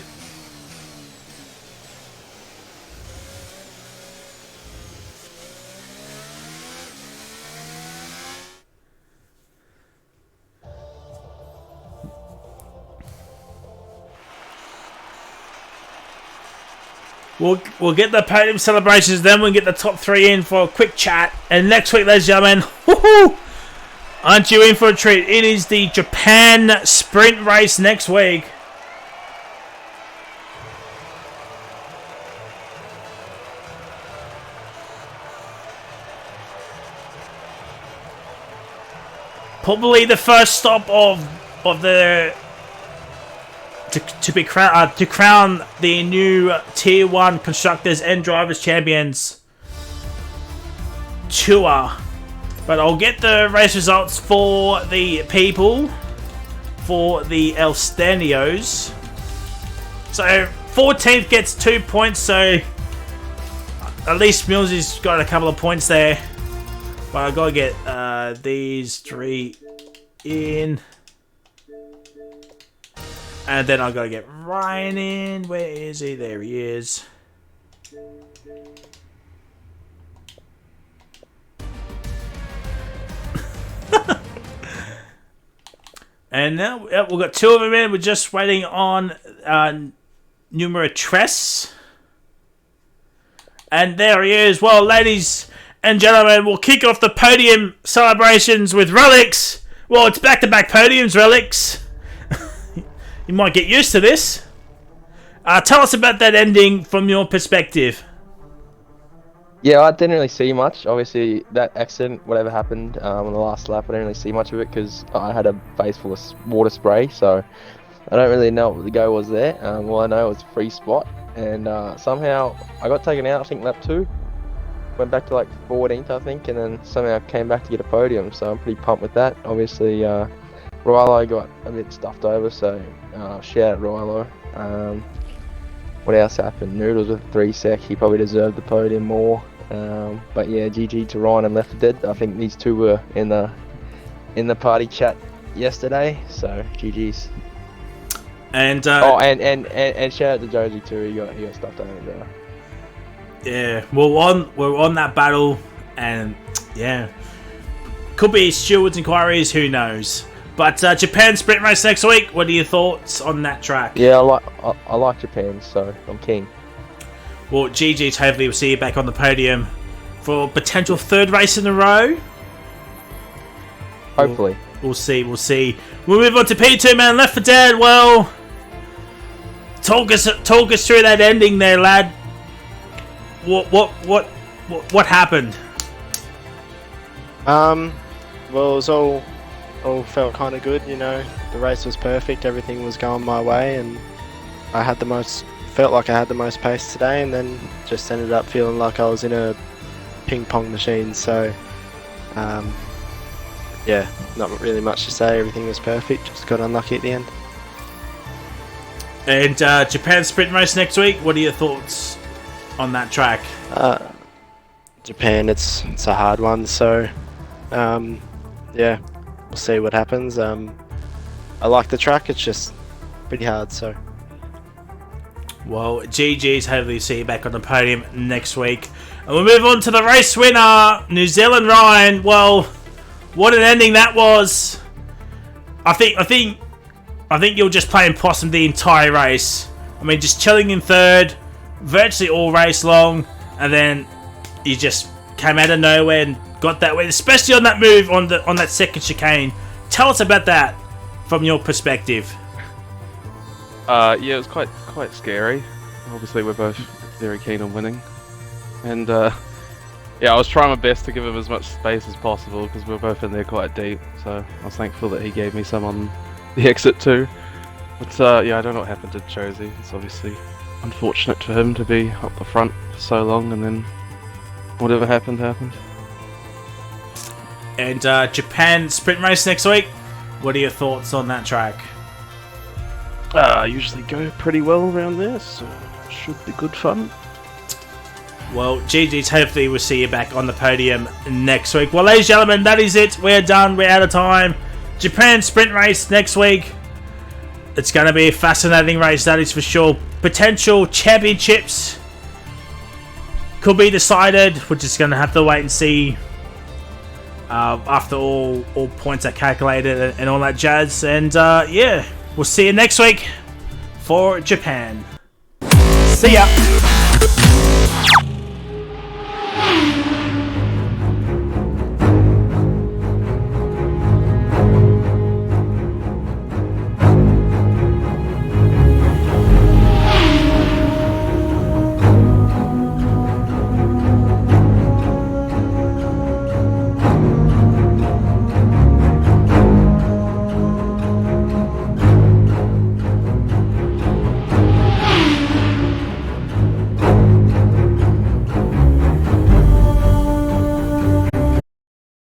We'll get the podium celebrations, then we'll get the top 3 in for a quick chat. And next week, ladies and gentlemen, woohoo! Aren't you in for a treat? It is the Japan sprint race next week. Probably the first stop of the to crown the new Tier 1 Constructors and Drivers Champions Tour. But I'll get the race results for the people, for the El Stanios. So 14th gets 2 points, so at least Millsy's got a couple of points there. But I gotta get these 3 in. And then I gotta get Ryan in. Where is he? There he is. And now we've got 2 of them in. We're just waiting on Numeratress. And there he is. Well, ladies and gentlemen, we'll kick off the podium celebrations with Relics. Well, it's back-to-back podiums, Relics. You might get used to this. Tell us about that ending from your perspective. Yeah, I didn't really see much. Obviously, that accident, whatever happened on the last lap, I didn't really see much of it because I had a face full of water spray, so I don't really know what the go was there. All I know it was a free spot, and somehow I got taken out, I think lap 2. Went back to like 14th, I think, and then somehow came back to get a podium, so I'm pretty pumped with that. Obviously, Rilo got a bit stuffed over, so shout out Rilo. What else happened? Noodles with 3 sec, he probably deserved the podium more. But yeah, GG to Ryan and Left 4 Dead. I think these 2 were in the party chat yesterday, so GG's. And and shout out to Josie too. He got stuffed over there. Yeah, we're on that battle, and yeah, could be stewards inquiries. Who knows? But Japan sprint race next week. What are your thoughts on that track? Yeah, I like Japan, so I'm keen. Well, GG's, hopefully we'll see you back on the podium for a potential 3rd race in a row. Hopefully. We'll see. We'll move on to P2, man. Left 4 Dead. Well, talk us through that ending there, lad. What happened? Well, it was all felt kind of good, you know. The race was perfect, everything was going my way, and felt like I had the most pace today, and then just ended up feeling like I was in a ping pong machine. So yeah, not really much to say. Everything was perfect, just got unlucky at the end. And Japan sprint race next week, what are your thoughts on that track? Japan, it's a hard one, so yeah, we'll see what happens. I like the track, it's just pretty hard, so. Well, GG's, hopefully see you back on the podium next week. And we'll move on to the race winner, New Zealand Ryan. Well, what an ending that was. I think I think you're just playing possum the entire race. I mean, just chilling in third, virtually all race long, and then you just came out of nowhere and got that win, especially on that move on that second chicane. Tell us about that from your perspective. Yeah, it was quite scary. Obviously, we're both very keen on winning, and yeah, I was trying my best to give him as much space as possible because we were both in there quite deep. So I was thankful that he gave me some on the exit too. But yeah, I don't know what happened to Josie. It's obviously unfortunate for him to be up the front for so long, and then whatever happened happened. And Japan sprint race next week. What are your thoughts on that track? I usually go pretty well around there, so should be good fun. Well, GG's, hopefully we'll see you back on the podium next week. Well, ladies and gentlemen, that is it. We're done. We're out of time. Japan sprint race next week. It's going to be a fascinating race, that is for sure. Potential championships could be decided. We're just going to have to wait and see after all points are calculated and all that jazz. And yeah, we'll see you next week for Japan. See ya!